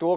2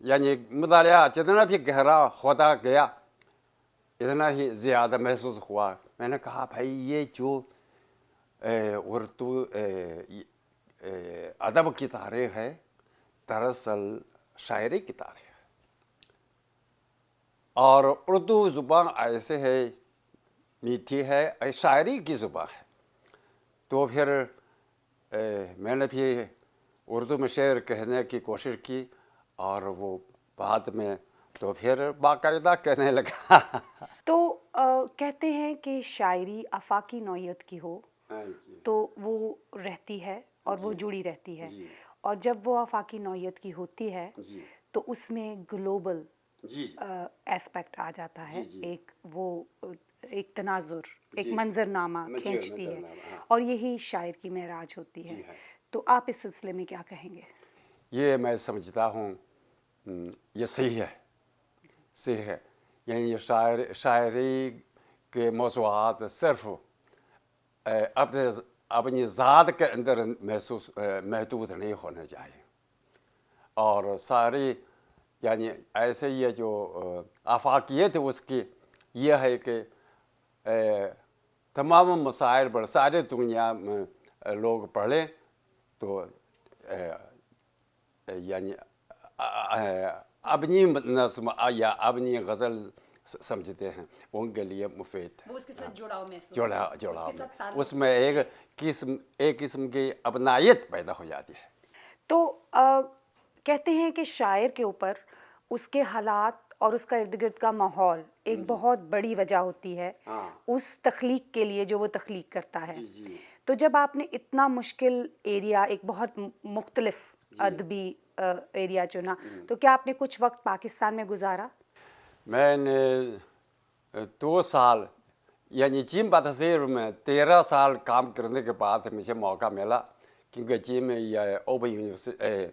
یعنی مطالعہ جتنا بھی گہرا ہوتا گیا اتنا ہی زیادہ محسوس ہوا. میں نے کہا بھائی یہ جو اردو ادب کی تاریخ ہے دراصل شاعری کی تاریخ ہے. اور اردو زبان ایسے ہے میٹھی ہے, شاعری کی زبان ہے. تو پھر میں نے بھی اردو میں شعر کہنے کی کوشش کی اور وہ بعد میں تو پھر باقاعدہ کہنے لگا. تو کہتے ہیں کہ شاعری آفاقی نوعیت کی ہو تو وہ رہتی ہے اور وہ جڑی رہتی ہے, اور جب وہ آفاقی نوعیت کی ہوتی ہے تو اس میں گلوبل ایسپیکٹ آ جاتا ہے, ایک وہ ایک تناظر, ایک منظر نامہ کھینچتی ہے, اور یہی شاعر کی معراج ہوتی ہے. تو آپ اس سلسلے میں کیا کہیں گے؟ یہ میں سمجھتا ہوں یہ صحیح ہے, صحیح ہے. یعنی یہ شاعری کے موضوعات صرف اپنی ذات کے اندر محدود نہیں ہونے چاہیے, اور ساری یعنی ایسے یہ جو آفاقیت اس کی یہ ہے کہ تمام مسائل پر ساری دنیا میں لوگ پڑھیں تو یعنی اپنی نظم یا اپنی غزل سمجھتے ہیں ان کے لیے مفید ہے. وہ اس کے ساتھ جڑاؤ محسوس جڑاؤ میں اس میں ایک قسم کی اپنائیت پیدا ہو جاتی ہے. تو کہتے ہیں کہ شاعر کے اوپر اس کے حالات اور اس کا ارد گرد کا ماحول ایک بہت بڑی وجہ ہوتی ہے اس تخلیق کے لیے جو وہ تخلیق کرتا ہے. تو جب آپ نے اتنا مشکل ایریا, ایک بہت مختلف ادبی ایریا چنا, تو کیا آپ نے کچھ وقت پاکستان میں گزارا؟ میں نے 2 سال یعنی جیم باتھزیر میں 13 سال کام کرنے کے بعد مجھے موقع ملا, کیونکہ جیم میں یہ اوپن یونیورسٹی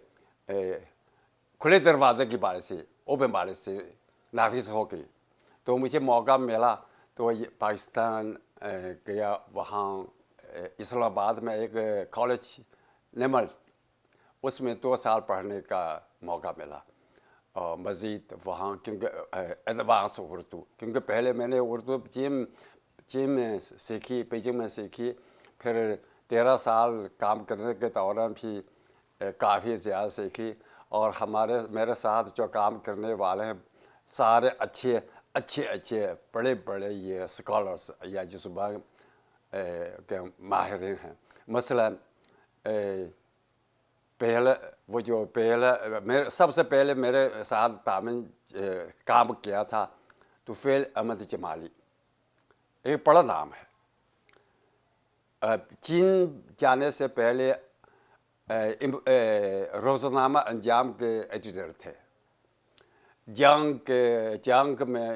کھلے دروازے کی بارے سے اوپن بارے سے نافذ ہو گئی, تو مجھے موقع ملا تو پاکستان گیا. وہاں اسلام آباد میں ایک کالج نمل, اس میں 2 سال پڑھنے کا موقع ملا. اور مزید وہاں کیونکہ ایڈوانس اردو, کیونکہ پہلے میں نے اردو چین میں سیکھی, بیجنگ میں سیکھی, پھر 13 سال کام کرنے کے دوران بھی کافی زیادہ سیکھی. اور میرے ساتھ جو کام کرنے والے ہیں سارے اچھے بڑے بڑے یہ اسکالرس یا جو زبان کے ماہرین ہیں. مثلاً سب سے پہلے میرے ساتھ کام کیا تھا طفیل احمد جمالی, ایک بڑا نام ہے. چین جانے سے پہلے روزنامہ انجام کے ایڈیٹر تھے. جنگ میں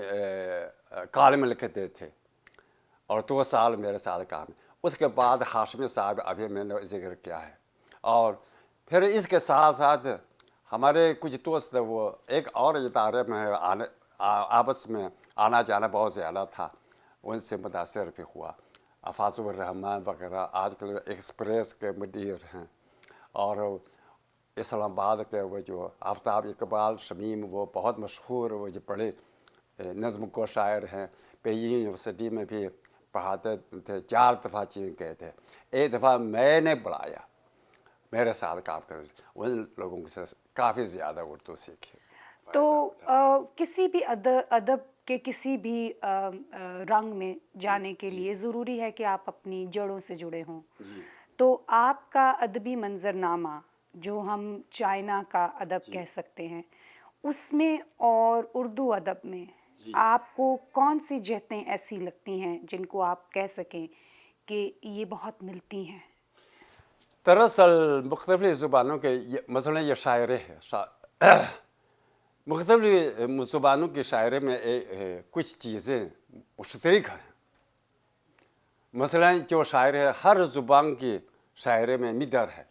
کالم لکھتے تھے, اور 2 سال میرے ساتھ کام. اس کے بعد ہاشمی صاحب ابھی میں نے ذکر کیا ہے. اور پھر اس کے ساتھ ساتھ ہمارے کچھ دوست وہ ایک اور ادارے میں آپس میں آنا جانا بہت زیادہ تھا, ان سے متاثر بھی ہوا. افاظ الرحمان وغیرہ آج کل ایکسپریس کے مدیر ہیں, اور اسلام آباد کے وہ جو آفتاب اقبال شمیم وہ بہت مشہور وہ جو بڑے نظم کو شاعر ہیں, بیجنگ یونیورسٹی میں بھی پڑھاتے تھے. 4 دفعہ چین گئے تھے, ایک دفعہ میں نے بلایا میرے ساتھ کام کر, ان لوگوں سے کافی زیادہ اردو سیکھی. تو کسی بھی ادب کے کسی بھی رنگ میں جانے کے لیے ضروری ہے کہ آپ اپنی جڑوں سے جڑے ہوں. تو آپ کا ادبی منظرنامہ جو ہم چائنا کا ادب کہہ سکتے ہیں, اس میں اور اردو ادب میں آپ کو کون سی جہتیں ایسی لگتی ہیں جن کو آپ کہہ سکیں کہ یہ بہت ملتی ہیں؟ دراصل مختلف زبانوں کے مثلاً یہ شاعری ہے, مختلف زبانوں کی شاعری میں کچھ چیزیں مشترک ہیں. مثلاً جو شاعر ہے ہر زبان کی شاعری میں مدر ہے,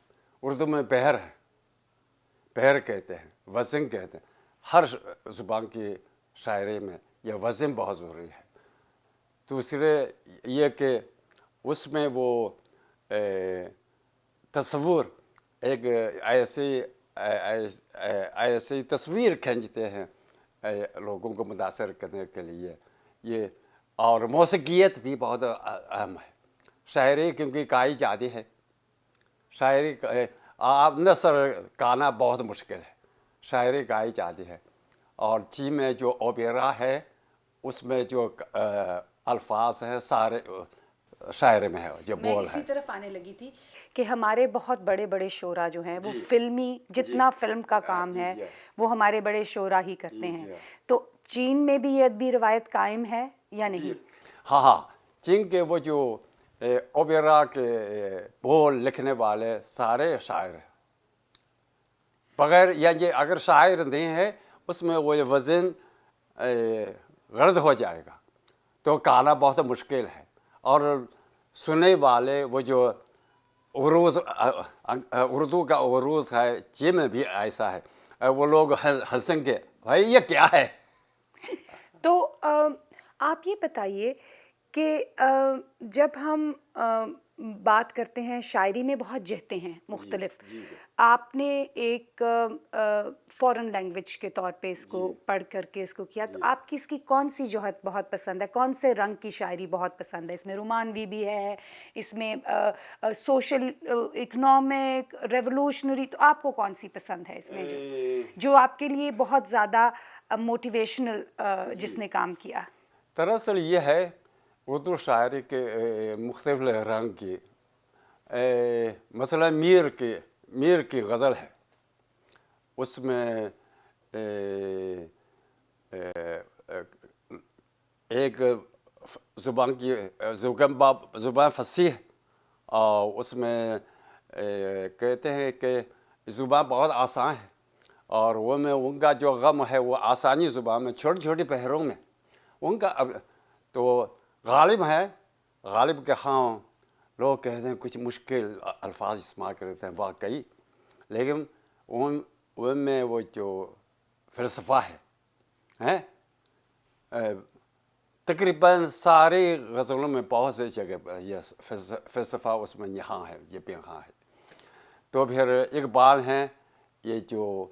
اردو میں بحر ہے, بحر کہتے ہیں, وزن کہتے ہیں. ہر زبان کی شاعری میں یہ وزن بہت ضروری ہے. دوسرے یہ کہ اس میں وہ تصور ایک ایسی ایسی تصویر کھینچتے ہیں لوگوں کو متاثر کرنے کے لیے یہ. اور موسیقیت بھی بہت اہم ہے. شاعری کیونکہ گائی جاتی ہے. شاعری آپ نثر گانا بہت مشکل ہے. شاعری گائی جاتی ہے. اور چین میں جو اوپیرا ہے اس میں جو الفاظ ہیں سارے شاعری میں ہے جو میں بول اسی ہے. طرف آنے لگی تھی کہ ہمارے بہت بڑے بڑے شعراء جو ہیں وہ فلمی جتنا فلم کا کام ہے وہ ہمارے بڑے شعراء ہی کرتے ہیں. تو چین میں بھی یہ ادبی روایت قائم ہے یا نہیں؟ ہاں ہاں، چین کے وہ جو اوپیرا کے بول لکھنے والے سارے شاعر ہیں. بغیر یعنی اگر شاعر نہیں ہے اس میں وہ وزن غلط ہو جائے گا تو گانا بہت مشکل ہے. اور سننے والے وہ جو عروض اردو کا عروض ہے چین میں بھی ایسا ہے. وہ لوگ ہنسیں گے بھائی یہ کیا ہے. تو آپ یہ بتائیے کہ جب ہم بات کرتے ہیں شاعری میں بہت جہتیں ہیں مختلف. آپ نے ایک فورن لینگویج کے طور پہ اس کو پڑھ کر کے اس کو کیا تو آپ کی اس کی کون سی جوہت بہت پسند ہے؟ کون سے رنگ کی شاعری بہت پسند ہے؟ اس میں رومانوی بھی ہے، اس میں سوشل اکنامک ریولوشنری، تو آپ کو کون سی پسند ہے اس میں جو آپ کے لیے بہت زیادہ موٹیویشنل جس نے کام کیا؟ دراصل یہ ہے اردو شاعری کے مختلف رنگ کی. مثلا میر کی غزل ہے. اس میں ایک زبان فصیح اور اس میں کہتے ہیں کہ زبان بہت آسان ہے اور وہ میں ان کا جو غم ہے وہ آسانی زبان میں چھوٹی چھوٹی پہروں میں ان کا تو غالب ہے. غالب کے ہاں لوگ کہتے ہیں کچھ مشکل الفاظ استعمال کرتے ہیں واقعی، لیکن ان میں وہ جو فلسفہ ہے تقریباً ساری غزلوں میں بہت سی جگہ پر یہ فلسفہ اس میں یہاں ہے، یہ بھی یہاں ہے. تو پھر اقبال ہیں یہ جو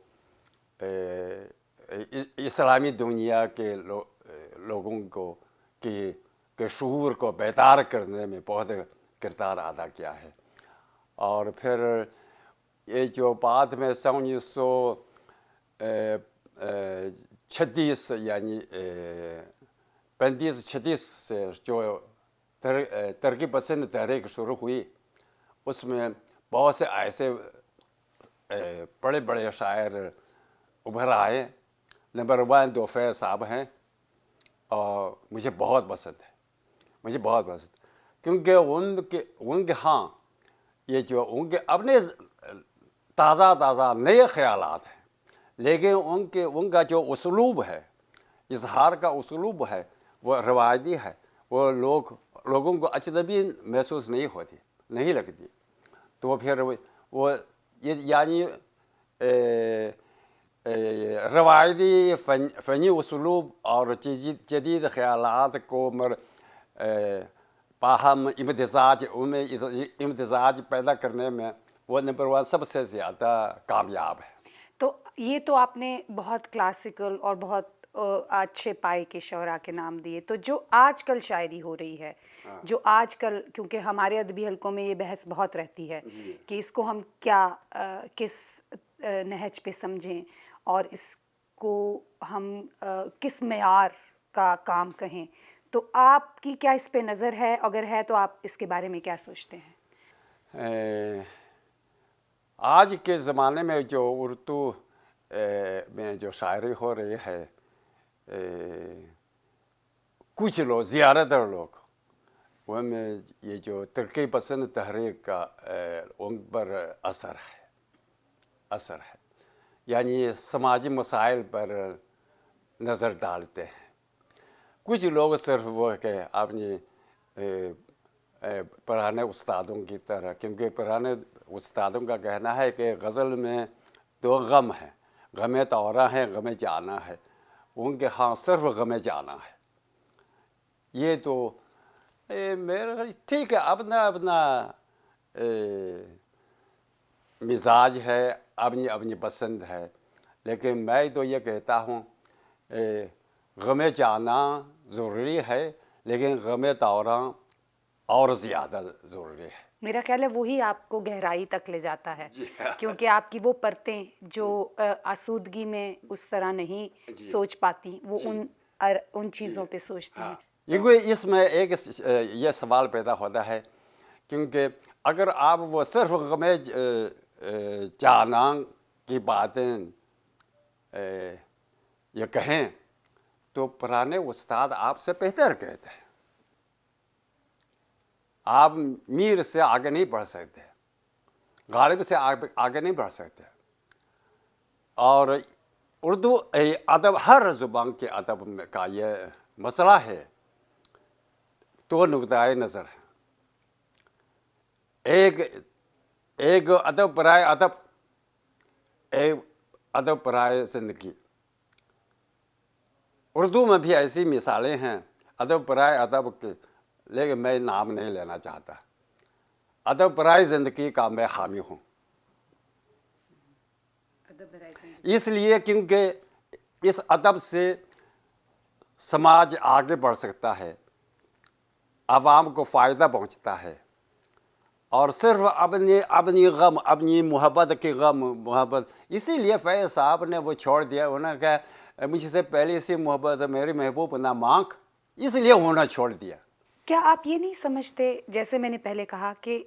اسلامی دنیا کے لوگوں کو کہ شعور کو بیدار کرنے میں بہت کردار ادا کیا ہے. اور پھر یہ جو بعد میں 1936 یعنی 35-36 سے جو ترقی پسند تحریک شروع ہوئی اس میں بہت سے ایسے بڑے بڑے شاعر ابھر آئے. نمبر 1 دو فیض صاحب ہیں اور مجھے بہت پسند ہے. مجھے بہت پسند کیونکہ ان کے ہاں یہ جو ان کے اپنے تازہ نئے خیالات ہیں، لیکن ان کا جو اسلوب ہے، اظہار کا اسلوب ہے وہ روایتی ہے. وہ لوگوں کو اجنبی محسوس نہیں لگتی. تو پھر وہ یعنی روایتی فنی اسلوب اور جدید خیالات کو باہم امتزاج پیدا کرنے میں وہ نمبر 1 سب سے زیادہ کامیاب ہے. تو یہ تو آپ نے بہت کلاسیکل اور بہت اچھے پائے کے شعراء کے نام دیے. تو جو آج کل شاعری ہو رہی ہے، جو آج کل، کیونکہ ہمارے ادبی حلقوں میں یہ بحث بہت رہتی ہے کہ اس کو ہم کیا کس نہج پہ سمجھیں اور اس کو ہم کس معیار کا کام کہیں، تو آپ کی کیا اس پہ نظر ہے؟ اگر ہے تو آپ اس کے بارے میں کیا سوچتے ہیں؟ آج کے زمانے میں جو اردو میں جو شاعری ہو رہی ہے، کچھ لوگ، زیادہ تر لوگ ان میں یہ جو ترقی پسند تحریک کا ان پر اثر ہے. یعنی سماجی مسائل پر نظر ڈالتے ہیں. کچھ لوگ صرف وہ کہ اپنی پرانے استادوں کی طرح، کیونکہ پرانے استادوں کا کہنا ہے کہ غزل میں 2 غم ہیں، غم طورا ہے، غم جانا ہے. ان کے ہاں صرف غم جانا ہے. یہ تو میرا ٹھیک ہے، اپنا مزاج ہے، اپنی اپنی پسند ہے، لیکن میں تو یہ کہتا ہوں غم جانا ضروری ہے، لیکن غم طوراں اور زیادہ ضروری ہے۔ میرا خیال ہے وہی آپ کو گہرائی تک لے جاتا ہے، کیونکہ آپ کی وہ پرتیں جو آسودگی میں اس طرح نہیں سوچ پاتی، وہ ان چیزوں پہ سوچتی ہیں۔ کیونکہ اس میں ایک یہ سوال پیدا ہوتا ہے، کیونکہ اگر آپ وہ صرف غم جانا کی باتیں یہ کہیں تو پرانے استاد آپ سے بہتر کہتے ہیں، آپ میر سے آگے نہیں بڑھ سکتے، غالب سے آگے نہیں بڑھ سکتے۔ اور اردو ادب ہر زبان کے ادب کا یہ مسئلہ ہے، تو نقطۂ نظر ہے۔ ایک ادب برائے ادب، ایک ادب برائے زندگی۔ اردو میں بھی ایسی مثالیں ہیں ادب برائے ادب کے، لیکن میں نام نہیں لینا چاہتا۔ ادب برائے زندگی کا میں حامی ہوں، اس لیے کیونکہ اس ادب سے سماج آگے بڑھ سکتا ہے، عوام کو فائدہ پہنچتا ہے، اور صرف اپنی غم، اپنی محبت کی غم محبت، اسی لیے فیض صاحب نے وہ چھوڑ دیا۔ انہوں نے کہا مجھ سے پہلے سے محبت میری محبوب نہ مانگ، اس لیے انہوں نے چھوڑ دیا۔ کیا آپ یہ نہیں سمجھتے، جیسے میں نے پہلے کہا کہ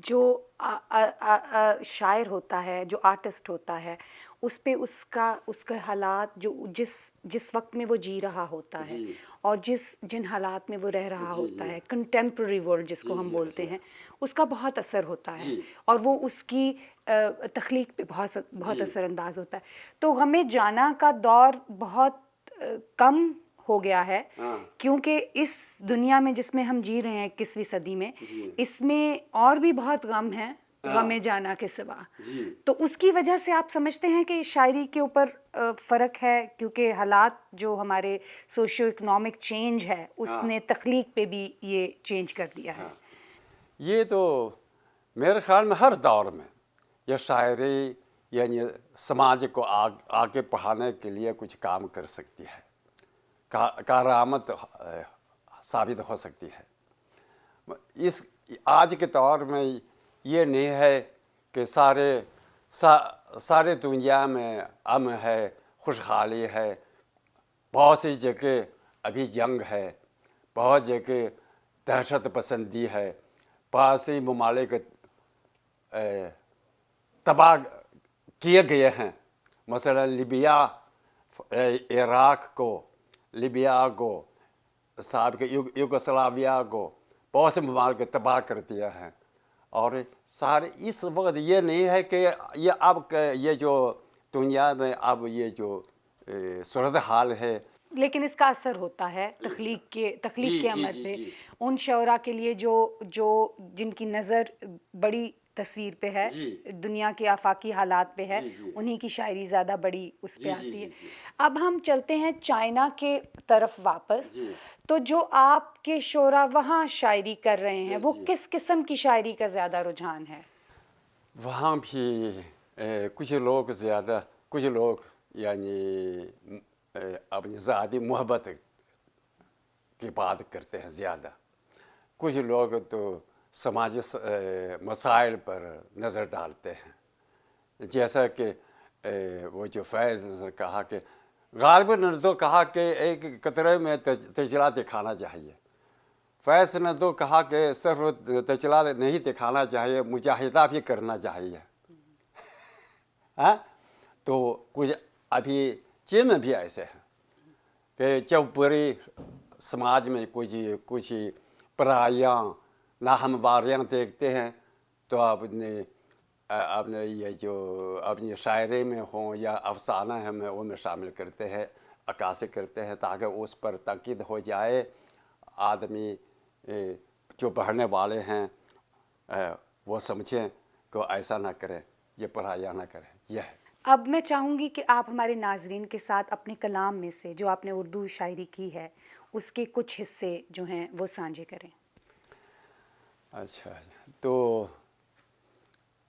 جو شاعر ہوتا ہے، جو آرٹسٹ ہوتا ہے، اس پہ اس کا حالات جو جس وقت میں وہ جی رہا ہوتا ہے اور جن حالات میں وہ رہ رہا ہوتا ہے، کنٹمپرری ورلڈ جس کو ہم بولتے ہیں، اس کا بہت اثر ہوتا ہے، اور وہ اس کی تخلیق پہ بہت اثر انداز ہوتا ہے۔ تو غم جانا کا دور بہت کم ہو گیا ہے، کیونکہ اس دنیا میں جس میں ہم جی رہے ہیں 21ویں صدی میں، اس میں اور بھی بہت غم ہے غم جانا کے سوا۔ تو اس کی وجہ سے آپ سمجھتے ہیں کہ شاعری کے اوپر فرق ہے، کیونکہ حالات جو ہمارے سوشو اکنامک چینج ہے اس نے تخلیق پہ بھی یہ چینج کر دیا ہے؟ یہ تو میرے خیال میں ہر دور میں یہ شاعری یعنی سماج کو آگے بڑھانے کے لیے کچھ کام کر سکتی ہے، کارآمد ثابت ہو سکتی ہے۔ اس آج کے دور میں یہ نہیں ہے کہ سارے دنیا میں امن ہے، خوشحالی ہے، بہت سی جگہ ابھی جنگ ہے، بہت جگہ دہشت پسندی ہے، بہت سی ممالک تباہ کیے گئے ہیں، مثلا لیبیا، عراق کو، لیبیا کو، صاحب کے یوگوسلاویا کو، بہت سے ممالک تباہ کر دیا ہے۔ اور سارے اس وقت یہ نہیں ہے کہ یہ اب یہ جو دنیا میں اب یہ جو صورتحال ہے، لیکن اس کا اثر ہوتا ہے تخلیق کے عمل پہ، ان شعراء کے لیے جو جن کی نظر بڑی تصویر پہ ہے، دنیا کے آفاقی حالات پہ ہے، انہی کی شاعری زیادہ بڑی اس پہ آتی ہے۔ اب ہم چلتے ہیں چائنا کے طرف واپس، تو جو آپ کے شعراء وہاں شاعری کر رہے ہیں، وہ کس قسم کی شاعری کا زیادہ رجحان ہے؟ وہاں بھی کچھ لوگ یعنی اپنی ذاتی محبت کی بات کرتے ہیں زیادہ، کچھ لوگ تو سماجی مسائل پر نظر ڈالتے ہیں، جیسا کہ وہ جو فیض نے کہا کہ غالب نے تو کہا کہ ایک قطرے میں تجلا دکھانا چاہیے، فیض نے تو کہا کہ صرف تجلا نہیں دکھانا چاہیے، مجاہدہ بھی کرنا چاہیے۔ تو کچھ ابھی چین میں بھی ایسے ہیں کہ جب پوری سماج میں کچھ پرائیاں ناہمواریاں دیکھتے ہیں تو اپنے یہ جو اپنی شاعری میں ہوں یا افسانہ ہے میں ان میں شامل کرتے ہیں، عکاسی کرتے ہیں، تاکہ اس پر تنقید ہو جائے، آدمی جو پڑھنے والے ہیں وہ سمجھیں کہ ایسا نہ کریں، یہ پرائیاں نہ کریں۔ یہ ہے۔ اب میں چاہوں گی کہ آپ ہمارے ناظرین کے ساتھ اپنے کلام میں سے جو آپ نے اردو شاعری کی ہے اس کے کچھ حصے جو ہیں وہ سانجھے کریں۔ اچھا، تو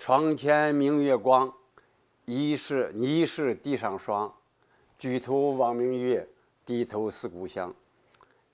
床前明月光，你是地上霜，举头望明月，低头思故乡。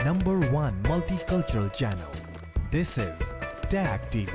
Number 1 multicultural channel. This is TAG TV.